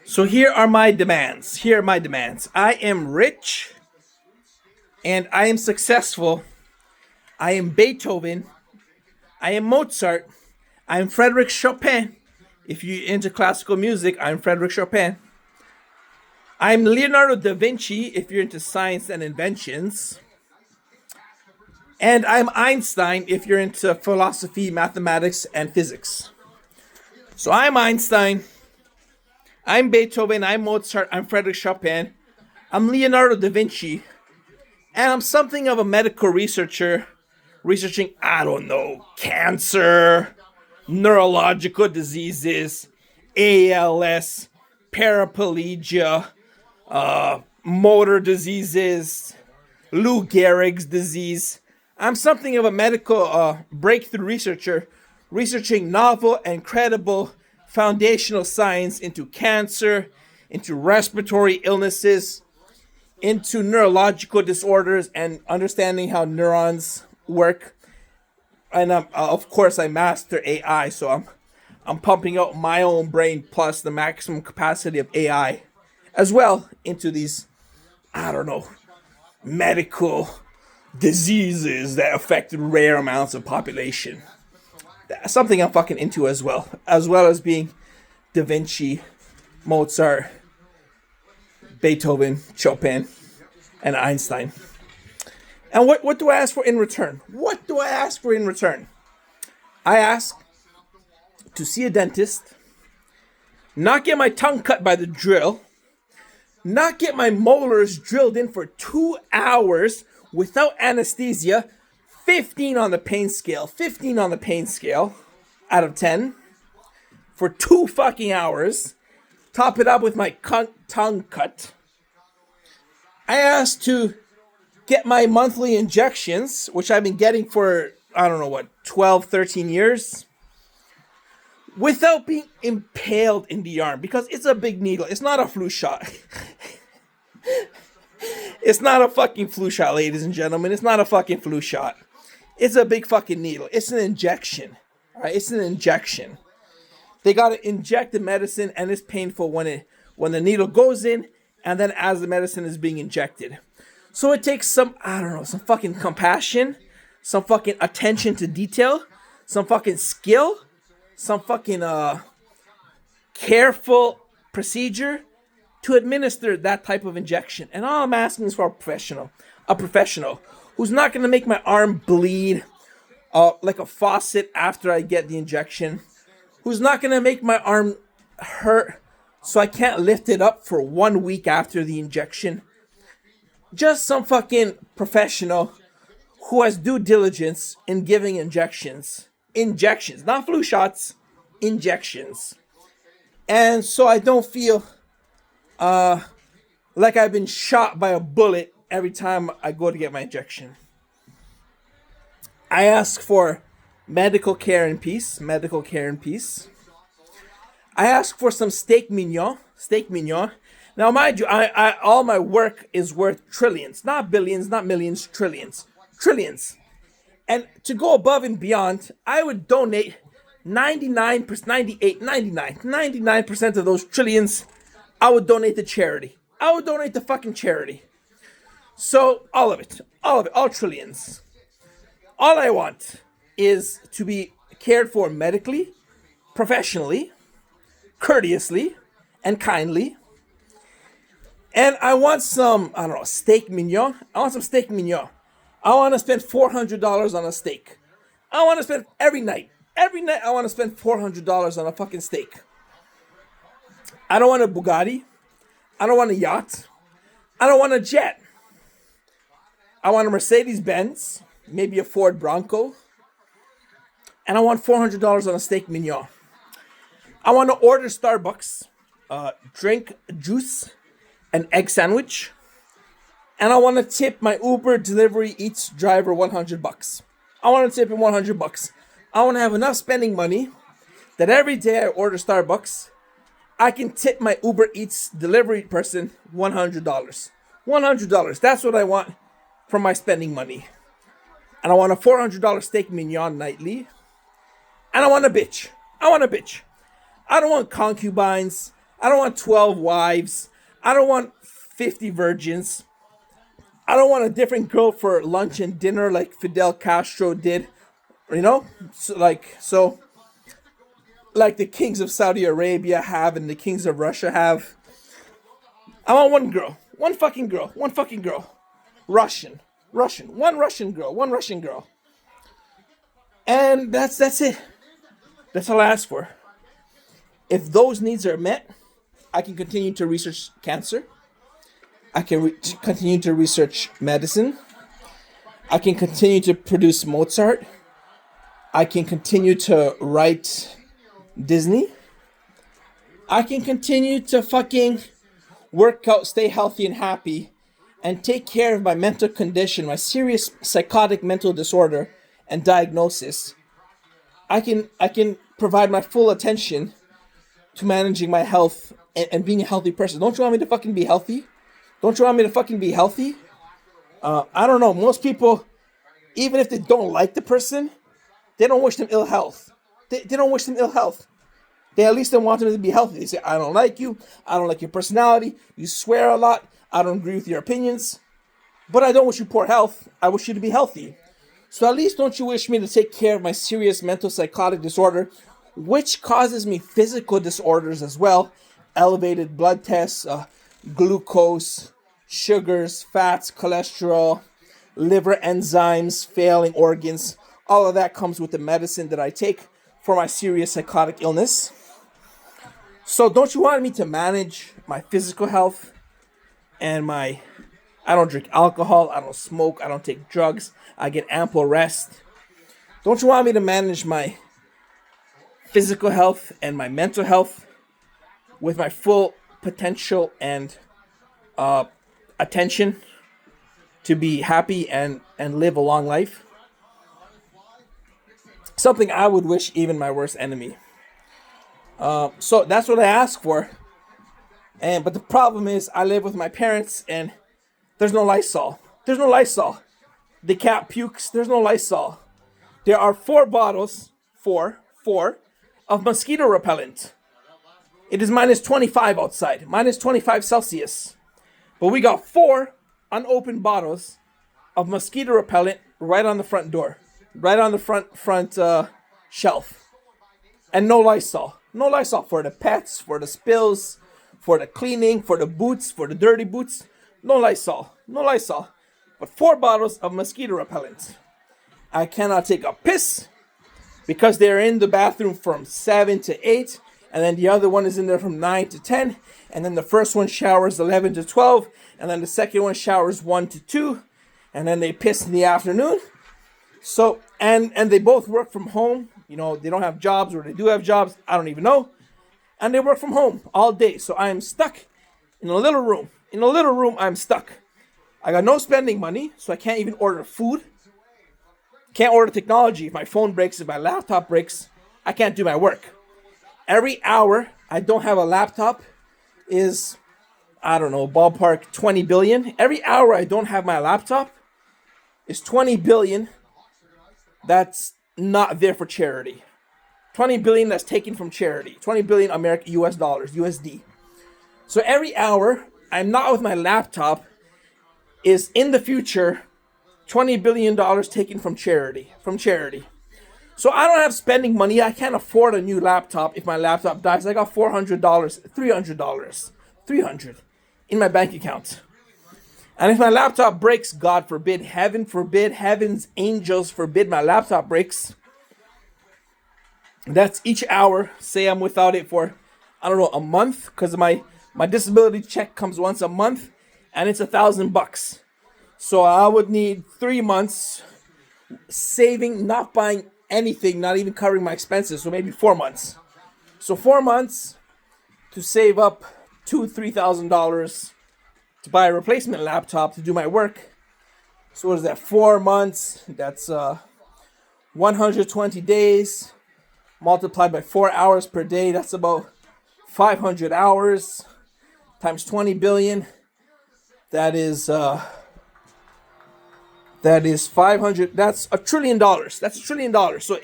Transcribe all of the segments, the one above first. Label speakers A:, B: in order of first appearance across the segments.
A: So here are my demands. Here are my demands. I am rich and I am successful. I am Beethoven. I am Mozart. I am Frederick Chopin. If you're into classical music, I'm Frederick Chopin. I'm Leonardo da Vinci if you're into science and inventions. And I'm Einstein if you're into philosophy, mathematics, and physics. So I'm Einstein. I'm Beethoven. I'm Mozart. I'm Frederick Chopin. I'm Leonardo da Vinci. And I'm something of a medical researcher, researching, I don't know, cancer, neurological diseases, ALS, paraplegia, motor diseases, Lou Gehrig's disease. I'm something of a medical breakthrough researcher, researching novel and credible foundational science into cancer, into respiratory illnesses, into neurological disorders, and understanding how neurons work. And of course, I master AI, so I'm pumping out my own brain plus the maximum capacity of AI as well into these, I don't know, medical diseases that affect rare amounts of population. That's something I'm fucking into as well as being Da Vinci, Mozart, Beethoven, Chopin, and Einstein. And what do I ask for in return? What do I ask for in return? I ask to see a dentist, not get my tongue cut by the drill, not get my molars drilled in for 2 hours without anesthesia, 15 on the pain scale, 15 on the pain scale out of 10 for 2 fucking hours, top it up with my tongue cut. I asked to get my monthly injections, which I've been getting for, I don't know what, 12, 13 years, without being impaled in the arm, because it's a big needle. It's not a flu shot. It's not a fucking flu shot, ladies and gentlemen. It's not a fucking flu shot. It's a big fucking needle. It's an injection. All right, it's an injection. They gotta inject the medicine, and it's painful when the needle goes in, and then as the medicine is being injected. So it takes some, I don't know, some fucking compassion, some fucking attention to detail, some fucking skill, some fucking careful procedure to administer that type of injection. And all I'm asking is for a professional who's not going to make my arm bleed like a faucet after I get the injection, who's not going to make my arm hurt so I can't lift it up for 1 week after the injection. Just some fucking professional who has due diligence in giving injections. Injections, not flu shots, injections. And so I don't feel like I've been shot by a bullet every time I go to get my injection. I ask for medical care in peace. Medical care in peace. I ask for some steak mignon. Steak mignon. Now, mind you, I all my work is worth trillions. Not billions, not millions, trillions. Trillions. And to go above and beyond, I would donate 99%, 98, 99% of those trillions, I would donate to charity. I would donate to fucking charity. So, all of it, all trillions. All I want is to be cared for medically, professionally, courteously, and kindly. And I want some, I don't know, steak mignon. I want some steak mignon. I want to spend $400 on a steak. I want to spend every night I want to spend $400 on a fucking steak. I don't want a Bugatti. I don't want a yacht. I don't want a jet. I want a Mercedes-Benz, maybe a Ford Bronco. And I want $400 on a steak mignon. I want to order Starbucks, drink juice, an egg sandwich, and I want to tip my Uber Delivery Eats driver $100. I want to tip him $100. I want to have enough spending money that every day I order Starbucks, I can tip my Uber Eats delivery person $100. $100. That's what I want from my spending money. And I want a $400 steak mignon nightly. And I want a bitch. I don't want concubines. I don't want 12 wives. I don't want 50 virgins. I don't want a different girl for lunch and dinner like Fidel Castro did. You know? Like the kings of Saudi Arabia have and the kings of Russia have. I want one girl. One fucking girl. One fucking girl. Russian. One Russian girl. One Russian girl. And that's it. That's all I ask for. If those needs are met, I can continue to research cancer. I can continue to research medicine. I can continue to produce Mozart. I can continue to write Disney. I can continue to fucking work out, stay healthy and happy, and take care of my mental condition, my serious psychotic mental disorder and diagnosis. I can provide my full attention to managing my health and being a healthy person. Don't you want me to fucking be healthy? Don't you want me to fucking be healthy? I don't know. Most people, even if they don't like the person, they don't wish them ill health. They don't wish them ill health. They at least don't want them to be healthy. They say, I don't like you. I don't like your personality. You swear a lot. I don't agree with your opinions. But I don't wish you poor health. I wish you to be healthy. So at least don't you wish me to take care of my serious mental psychotic disorder, which causes me physical disorders as well. Elevated blood tests, glucose, sugars, fats, cholesterol, liver enzymes, failing organs. All of that comes with the medicine that I take for my serious psychotic illness. So don't you want me to manage my physical health and I don't drink alcohol, I don't smoke, I don't take drugs, I get ample rest. Don't you want me to manage my physical health and my mental health with my full potential and attention to be happy and live a long life? Something I would wish even my worst enemy. So that's what I ask for. But the problem is I live with my parents and there's no Lysol. There's no Lysol. The cat pukes. There's no Lysol. There are 4 bottles, four, of mosquito repellent. It is minus 25 outside, minus 25 Celsius. But we got 4 unopened bottles of mosquito repellent right on the front door, right on the front shelf. And no Lysol. No Lysol for the pets, for the spills, for the cleaning, for the boots, for the dirty boots. No Lysol. No Lysol. But 4 bottles of mosquito repellent. I cannot take a piss because they're in the bathroom from 7 to 8. And then the other one is in there from 9 to 10. And then the first one showers 11 to 12. And then the second one showers 1 to 2. And then they piss in the afternoon. So, and they both work from home. You know, they don't have jobs, or they do have jobs. I don't even know. And they work from home all day. So I am stuck in a little room. In a little room, I'm stuck. I got no spending money, so I can't even order food. Can't order technology. If my phone breaks, if my laptop breaks, I can't do my work. Every hour I don't have a laptop is, I don't know, ballpark 20 billion. Every hour I don't have my laptop is 20 billion that's not there for charity. 20 billion that's taken from charity. 20 billion American US dollars, USD. So every hour I'm not with my laptop is in the future $20 billion taken from charity. So I don't have spending money. I can't afford a new laptop if my laptop dies. I got $400, $300 in my bank account. And if my laptop breaks, God forbid, heaven forbid, heaven's angels forbid my laptop breaks, that's each hour. Say I'm without it for, I don't know, a month, because my disability check comes once a month, and it's $1,000. So I would need 3 months saving, not buying anything, not even covering my expenses. So maybe 4 months. So 4 months to save up $2,000-$3,000 to buy a replacement laptop to do my work. So what is that? 4 months. That's 120 days multiplied by 4 hours per day. That's about 500 hours times 20 billion. That is 500. That's $1 trillion. That's $1 trillion. So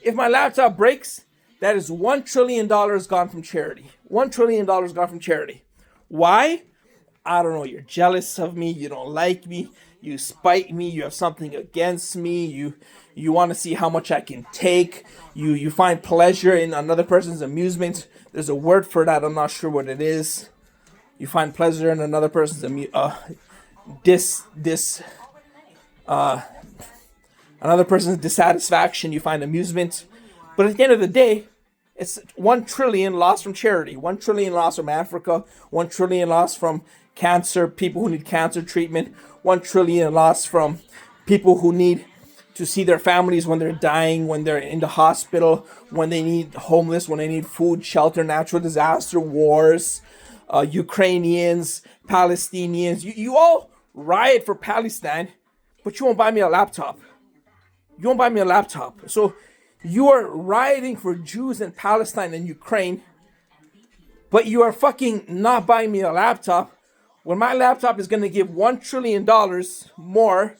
A: if my laptop breaks, That is $1 trillion gone from charity. $1 trillion gone from charity. Why? I don't know. You're jealous of me. You don't like me. You spite me. You have something against me. You want to see how much I can take. You find pleasure in another person's amusement. There's a word for that. I'm not sure what it is. You find pleasure in another person's another person's dissatisfaction. You find amusement. But at the end of the day, it's 1 trillion lost from charity. 1 trillion lost from Africa. 1 trillion lost from cancer, people who need cancer treatment. 1 trillion lost from people who need to see their families when they're dying, when they're in the hospital, when they need homeless, when they need food, shelter, natural disaster, wars, Ukrainians, Palestinians. You all riot for Palestine, but you won't buy me a laptop. You won't buy me a laptop. So you are rioting for Jews in Palestine and Ukraine, but you are fucking not buying me a laptop when my laptop is going to give $1 trillion more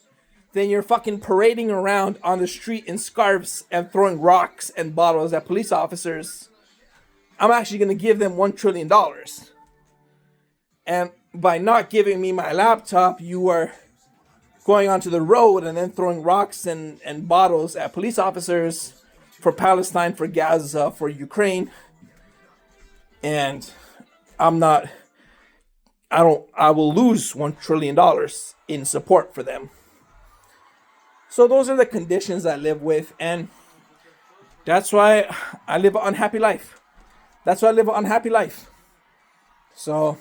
A: than you're fucking parading around on the street in scarves and throwing rocks and bottles at police officers. I'm actually going to give them $1 trillion. And by not giving me my laptop, you are going onto the road and then throwing rocks and bottles at police officers for Palestine, for Gaza, for Ukraine. And I will lose $1 trillion in support for them. So those are the conditions I live with, and that's why I live an unhappy life. So